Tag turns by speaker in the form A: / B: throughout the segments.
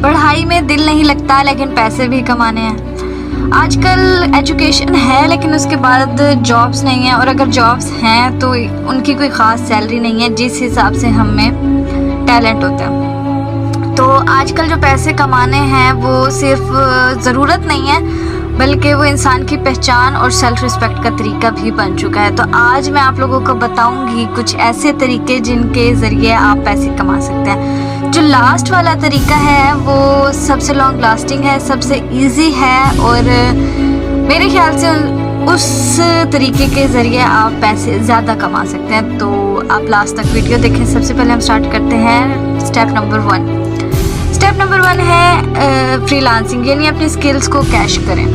A: पढ़ाई में दिल नहीं लगता लेकिन पैसे भी कमाने हैं। आजकल एजुकेशन है लेकिन उसके बाद जॉब्स नहीं है, और अगर जॉब्स हैं तो उनकी कोई ख़ास सैलरी नहीं है जिस हिसाब से हम में टैलेंट होता है। तो आजकल जो पैसे कमाने हैं वो सिर्फ ज़रूरत नहीं है बल्कि वो इंसान की पहचान और सेल्फ रिस्पेक्ट का तरीका भी बन चुका है। तो आज मैं आप लोगों को बताऊंगी कुछ ऐसे तरीके जिनके ज़रिए आप पैसे कमा सकते हैं। जो लास्ट वाला तरीका है वो सबसे लॉन्ग लास्टिंग है, सबसे इजी है, और मेरे ख्याल से उस तरीके के ज़रिए आप पैसे ज़्यादा कमा सकते हैं। तो आप लास्ट तक वीडियो देखें। सबसे पहले हम स्टार्ट करते हैं स्टेप नंबर 1। स्टेप नंबर 1 है फ्रीलांसिंग, यानी अपनी स्किल्स को कैश करें।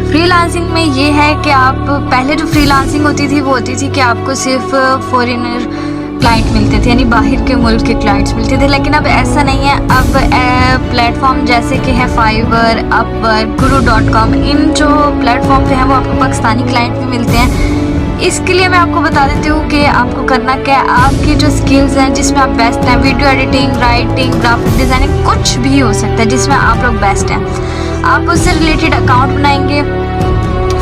A: फ्रीलांसिंग में ये है कि आप पहले जो फ्रीलांसिंग होती थी वो होती थी कि आपको सिर्फ फॉरेनर क्लाइंट मिलते थे, यानी बाहर के मुल्क के क्लाइंट्स मिलते थे। लेकिन अब ऐसा नहीं है। अब प्लेटफॉर्म जैसे कि है फाइवर, अपवर्क, guru.com, इन जो प्लेटफॉर्म पे हैं वो आपको पाकिस्तानी क्लाइंट भी मिलते हैं। इसके लिए मैं आपको बता देती हूँ कि आपको करना क्या है। आपकी जो स्किल्स हैं जिसमें आप बेस्ट हैं, video editing, writing, graphic designing, कुछ भी हो सकता है जिसमें आप लोग बेस्ट हैं, आप उससे रिलेटेड अकाउंट बनाएंगे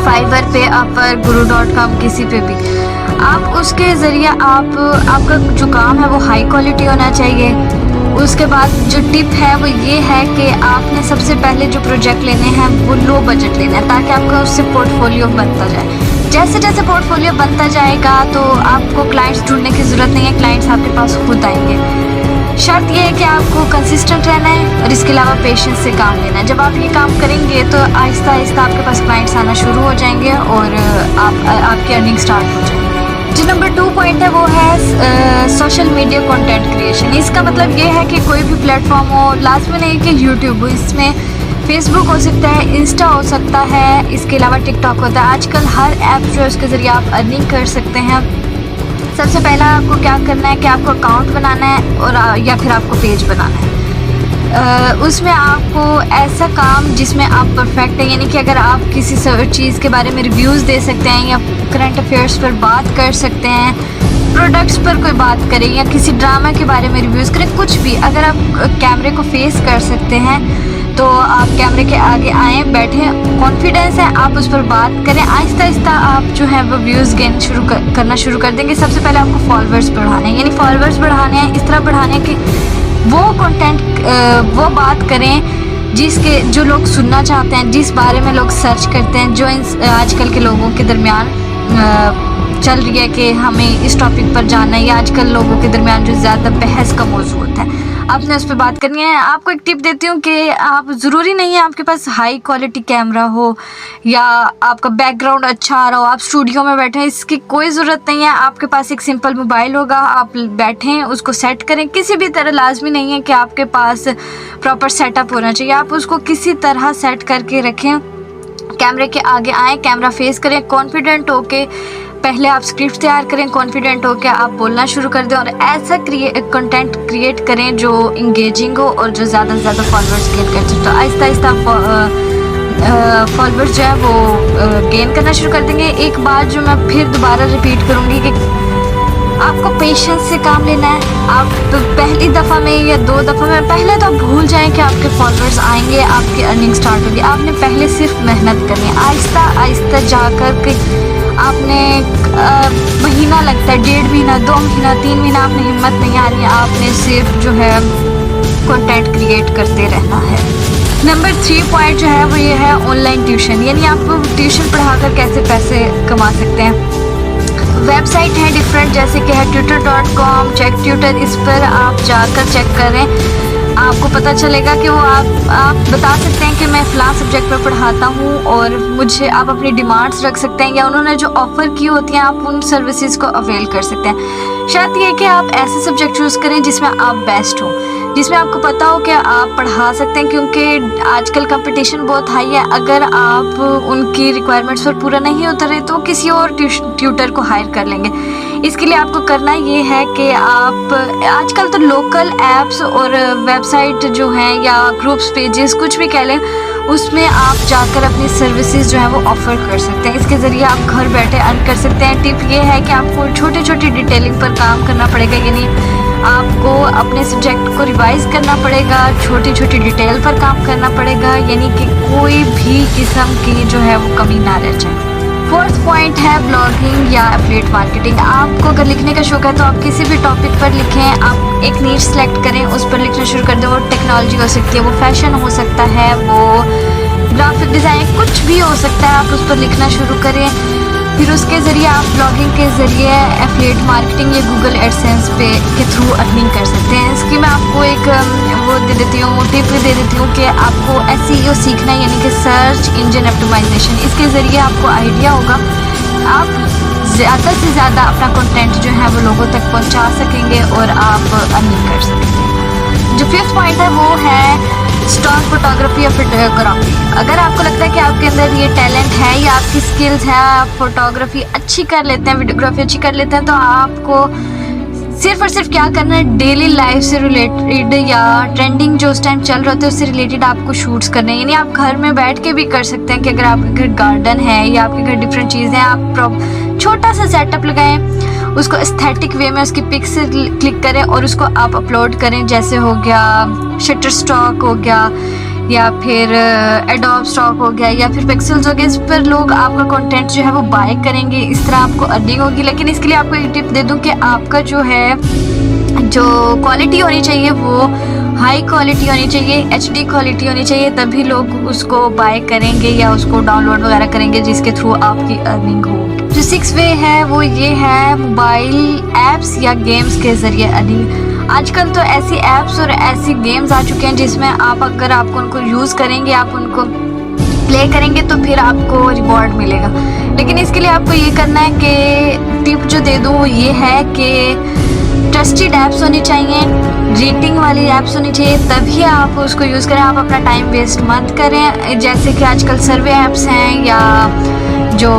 A: फाइवर पे, अपवर्क, guru.com, किसी पे भी। आप उसके ज़रिए आपका जो काम है वो हाई क्वालिटी होना चाहिए। उसके बाद जो टिप है वो ये है कि आपने सबसे पहले जो प्रोजेक्ट लेने हैं वो लो बजट लेना है ताकि आपका उससे पोर्टफोलियो बनता जाए। जैसे जैसे पोर्टफोलियो बनता जाएगा तो आपको क्लाइंट्स ढूंढने की ज़रूरत नहीं है, क्लाइंट्स आपके पास खुद आएंगे। शर्त ये है कि आपको कंसिस्टेंट रहना है और इसके अलावा पेशेंस से काम लेना है। जब आप ये काम करेंगे तो आहिस्ता आहिस्ता आपके पास क्लाइंट्स आना शुरू हो जाएंगे और आपकी अर्निंग स्टार्ट हो जाएगी। जो नंबर 2 पॉइंट है वो है सोशल मीडिया कंटेंट क्रिएशन। इसका मतलब ये है कि कोई भी प्लेटफॉर्म हो, लाजमी नहीं कि यूट्यूब हो, इसमें फेसबुक हो सकता है, इंस्टा हो सकता है, इसके अलावा टिकटॉक होता है। आजकल हर ऐप जो है उसके ज़रिए आप अर्निंग कर सकते हैं। सबसे पहला आपको क्या करना है कि आपको अकाउंट बनाना है और या फिर आपको पेज बनाना है। उसमें आपको ऐसा काम जिसमें आप परफेक्ट हैं, यानी कि अगर आप किसी चीज़ के बारे में रिव्यूज़ दे सकते हैं या करंट अफेयर्स पर बात कर सकते हैं, प्रोडक्ट्स पर कोई बात करें या किसी ड्रामा के बारे में रिव्यूज़ करें, कुछ भी। अगर आप कैमरे को फेस कर सकते हैं तो आप कैमरे के आगे आएँ, बैठें, कॉन्फिडेंस है, आप उस पर बात करें। आहिस्ता आहिस्ता आप जो है वो व्यूज़ गेन करना शुरू कर देंगे। सबसे पहले आपको फॉलोअर्स बढ़ाने हैं, यानी फॉलोअर्स बढ़ाने हैं, इस तरह बढ़ाने कि वो कंटेंट वो बात करें जो लोग सुनना चाहते हैं, जिस बारे में लोग सर्च करते हैं, जो आजकल के लोगों के दरमियान चल रही है कि हमें इस टॉपिक पर जानना है, या आजकल लोगों के दरमियान जो ज़्यादा बहस का मौजू होता है, आपने उस पर बात करनी है। आपको एक टिप देती हूँ कि आप ज़रूरी नहीं है आपके पास हाई क्वालिटी कैमरा हो या आपका बैकग्राउंड अच्छा आ रहा हो, आप स्टूडियो में बैठे हैं, इसकी कोई ज़रूरत नहीं है। आपके पास एक सिंपल मोबाइल होगा, आप बैठें, उसको सेट करें। किसी भी तरह लाजमी नहीं है कि आपके पास प्रॉपर सेटअप होना चाहिए, आप उसको किसी तरह सेट करके रखें। कैमरे के आगे आएँ, कैमरा फेस करें, कॉन्फिडेंट होके पहले आप स्क्रिप्ट तैयार करें, कॉन्फिडेंट हो के आप बोलना शुरू कर दें और ऐसा कंटेंट क्रिएट करें जो इंगेजिंग हो और जो ज़्यादा से ज़्यादा फॉलोअर्स गेन करते हैं। तो आहिस्ता आहिस्ता फॉलोअर्स जो है वो गेन करना शुरू कर देंगे। एक बात जो मैं फिर दोबारा रिपीट करूँगी कि आपको पेशेंस से काम लेना है। आप पहली दफ़ा में या 2 दफ़ा में पहले तो आप भूल जाएं कि आपके फॉलोअर्स आएंगे, आपकी अर्निंग स्टार्ट होगी। आपने पहले सिर्फ मेहनत करनी है, आहिस्ता आहिस्ता जाकर के आपने महीना लगता है, 1.5 महीना, 2 महीना, 3 महीना, आपने हिम्मत नहीं आ रही है, आपने सिर्फ जो है कंटेंट क्रिएट करते रहना है। नंबर 3 पॉइंट जो है वो ये है ऑनलाइन ट्यूशन, यानी आप ट्यूशन पढ़ाकर कैसे पैसे कमा सकते हैं। वेबसाइट है डिफरेंट, जैसे कि है tutor.com, चेक ट्यूटर, इस पर आप जाकर चेक करें, आपको पता चलेगा कि वो आप बता सकते हैं कि मैं फ़लाँ सब्जेक्ट पर पढ़ाता हूँ और मुझे आप अपनी डिमांड्स रख सकते हैं, या उन्होंने जो ऑफ़र की होती हैं आप उन सर्विसेज को अवेल कर सकते हैं। शर्त ये है कि आप ऐसे सब्जेक्ट चूज़ करें जिसमें आप बेस्ट हो, जिसमें आपको पता हो कि आप पढ़ा सकते हैं, क्योंकि आजकल कंपटीशन बहुत हाई है। अगर आप उनकी रिक्वायरमेंट्स पर पूरा नहीं उतरे तो किसी और ट्यूटर को हायर कर लेंगे। इसके लिए आपको करना ये है कि आप आजकल तो लोकल ऐप्स और वेबसाइट जो हैं या ग्रुप्स पेजेस कुछ भी कह लें, उसमें आप जाकर अपनी सर्विसेज जो है वो ऑफ़र कर सकते हैं। इसके ज़रिए आप घर बैठे अर्न कर सकते हैं। टिप ये है कि आपको छोटी छोटी डिटेलिंग पर काम करना पड़ेगा, यानी आपको अपने सब्जेक्ट को रिवाइज करना पड़ेगा, छोटी छोटी डिटेल पर काम करना पड़ेगा, यानी कि कोई भी किस्म की जो है वो कमी ना रह जाए। फोर्थ पॉइंट है ब्लॉगिंग या एफिलिएट मार्केटिंग। आपको अगर लिखने का शौक है तो आप किसी भी टॉपिक पर लिखें, आप एक नीश सेलेक्ट करें, उस पर लिखना शुरू कर दें। वो टेक्नोलॉजी हो सकती है, वो फैशन हो सकता है, वो ग्राफिक डिज़ाइन, कुछ भी हो सकता है। आप उस पर लिखना शुरू करें, फिर उसके ज़रिए आप ब्लॉगिंग के ज़रिए एफिलिएट मार्केटिंग या गूगल एडसेंस पे के थ्रू अर्निंग कर सकते हैं। इसकी मैं आपको एक वो दे देती हूँ, टिप दे देती हूँ कि आपको SEO सीखना है, यानी कि सर्च इंजन ऑप्टिमाइजेशन। इसके ज़रिए आपको आइडिया होगा, आप ज़्यादा से ज़्यादा अपना कंटेंट जो है वो लोगों तक पहुँचा सकेंगे और आप अर्निंग कर सकेंगे। जो फिफ्थ पॉइंट है वो है स्टॉक फोटोग्राफी या वीडियोग्राफी। अगर आपको लगता है कि आपके अंदर ये टैलेंट है या आपकी स्किल्स है, आप फोटोग्राफी अच्छी कर लेते हैं, वीडियोग्राफी अच्छी कर लेते हैं, तो आपको सिर्फ और सिर्फ क्या करना है, डेली लाइफ से रिलेटेड या ट्रेंडिंग जो उस टाइम चल रहा होता है उससे रिलेटेड आपको शूट्स करने हैं। यानी आप घर में बैठ के भी कर सकते हैं कि अगर आपके घर गार्डन है या आपके घर डिफरेंट चीज़ें हैं, आप छोटा सा सेटअप लगाएं, उसको एस्थेटिक वे में उसकी पिक से क्लिक करें और उसको आप अपलोड करें। जैसे हो गया शटरस्टॉक हो गया या फिर एडोब स्टॉक हो गया या फिर पिक्सेल्स हो गया, इस पर लोग आपका कंटेंट जो है वो बाय करेंगे, इस तरह आपको अर्निंग होगी। लेकिन इसके लिए आपको एक टिप दे दूं कि आपका जो है जो क्वालिटी होनी चाहिए वो हाई क्वालिटी होनी चाहिए, HD क्वालिटी होनी चाहिए, तभी लोग उसको बाय करेंगे या उसको डाउनलोड वगैरह करेंगे, जिसके थ्रू आपकी अर्निंग होगी। जो 6th वे है वो ये है मोबाइल ऐप्स या गेम्स के ज़रिए अर्निंग। आजकल तो ऐसी ऐप्स और ऐसी गेम्स आ चुके हैं जिसमें आप अगर आपको उनको यूज़ करेंगे, आप उनको प्ले करेंगे तो फिर आपको रिवॉर्ड मिलेगा। लेकिन इसके लिए आपको ये करना है कि टिप जो दे दूँ वो ये है कि ट्रस्टेड ऐप्स होनी चाहिए, रेटिंग वाली ऐप्स होनी चाहिए, तभी आप उसको यूज़ करें। आप अपना टाइम वेस्ट मत करें, जैसे कि आजकल सर्वे ऐप्स हैं या जो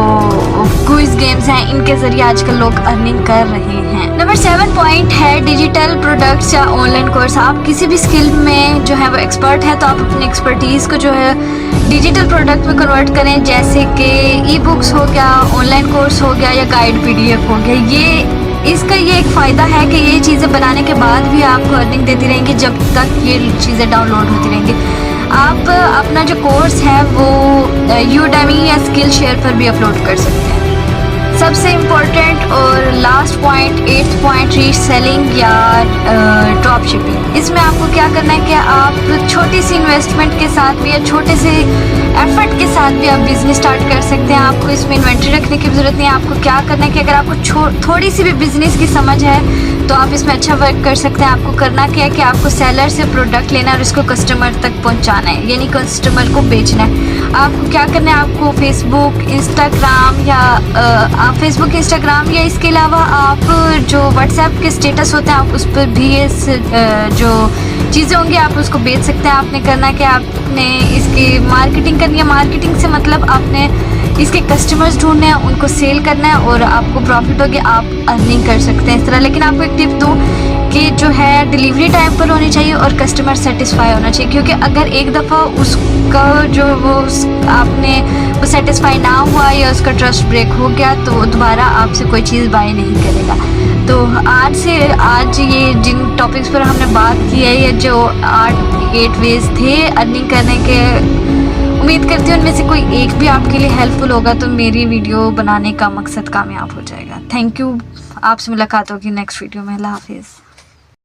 A: क्विज गेम्स हैं, इनके ज़रिए आजकल लोग अर्निंग कर रहे हैं। नंबर 7 पॉइंट है डिजिटल प्रोडक्ट्स या ऑनलाइन कोर्स। आप किसी भी स्किल में जो है वो एक्सपर्ट है तो आप अपनी एक्सपर्टीज़ को जो है डिजिटल प्रोडक्ट में कन्वर्ट करें, जैसे कि ई-बुक्स हो गया, ऑनलाइन कोर्स हो गया या गाइड PDF हो गया। ये इसका ये एक फ़ायदा है कि ये चीज़ें बनाने के बाद भी आपको अर्निंग देती रहेंगी जब तक ये चीज़ें डाउनलोड होती रहेंगी। आप अपना जो कोर्स है वो Udemy या स्किल शेयर पर भी अपलोड कर सकते हैं। सबसे इम्पोर्टेंट और last point 8th point reselling या ड्रॉप शिपिंग। इसमें आपको क्या करना है कि आप छोटी सी इन्वेस्टमेंट के साथ भी या छोटे से एफर्ट के साथ भी आप बिज़नेस स्टार्ट कर सकते हैं। आपको इसमें इन्वेंट्री रखने की ज़रूरत नहीं है। आपको क्या करना है कि अगर आपको थोड़ी सी भी बिज़नेस की समझ है तो आप इसमें अच्छा वर्क कर सकते हैं। आपको करना क्या है कि आपको सेलर से प्रोडक्ट लेना है और इसको कस्टमर तक पहुंचाना है, यानी कस्टमर को बेचना है। आपको क्या करना है, आपको फेसबुक इंस्टाग्राम या इसके अलावा आप जो व्हाट्सएप के स्टेटस होते हैं आप उस पर भी ये जो चीज़ें होंगी आप उसको बेच सकते हैं। आपने करना है कि आपने इसकी मार्केटिंग करनी है। मार्केटिंग से मतलब आपने इसके कस्टमर्स ढूंढने हैं, उनको सेल करना है और आपको प्रॉफिट होगी, आप अर्निंग कर सकते हैं इस तरह। लेकिन आपको एक टिप दूँ कि जो है डिलीवरी टाइम पर होनी चाहिए और कस्टमर सेटिस्फाई होना चाहिए, क्योंकि अगर एक दफ़ा उसका जो वो आपने वो सेटिस्फाई ना हुआ या उसका ट्रस्ट ब्रेक हो गया तो दोबारा आपसे कोई चीज़ बाय नहीं करेगा। तो आज ये जिन टॉपिक्स पर हमने बात की है, ये जो 8 वेज थे अर्निंग करने के, उम्मीद करती हूँ उनमें से कोई एक भी आपके लिए हेल्पफुल होगा तो मेरी वीडियो बनाने का मकसद कामयाब हो जाएगा। Thank you. आपसे मुलाकात होगी नेक्स्ट वीडियो में। अल्लाह हाफिज़।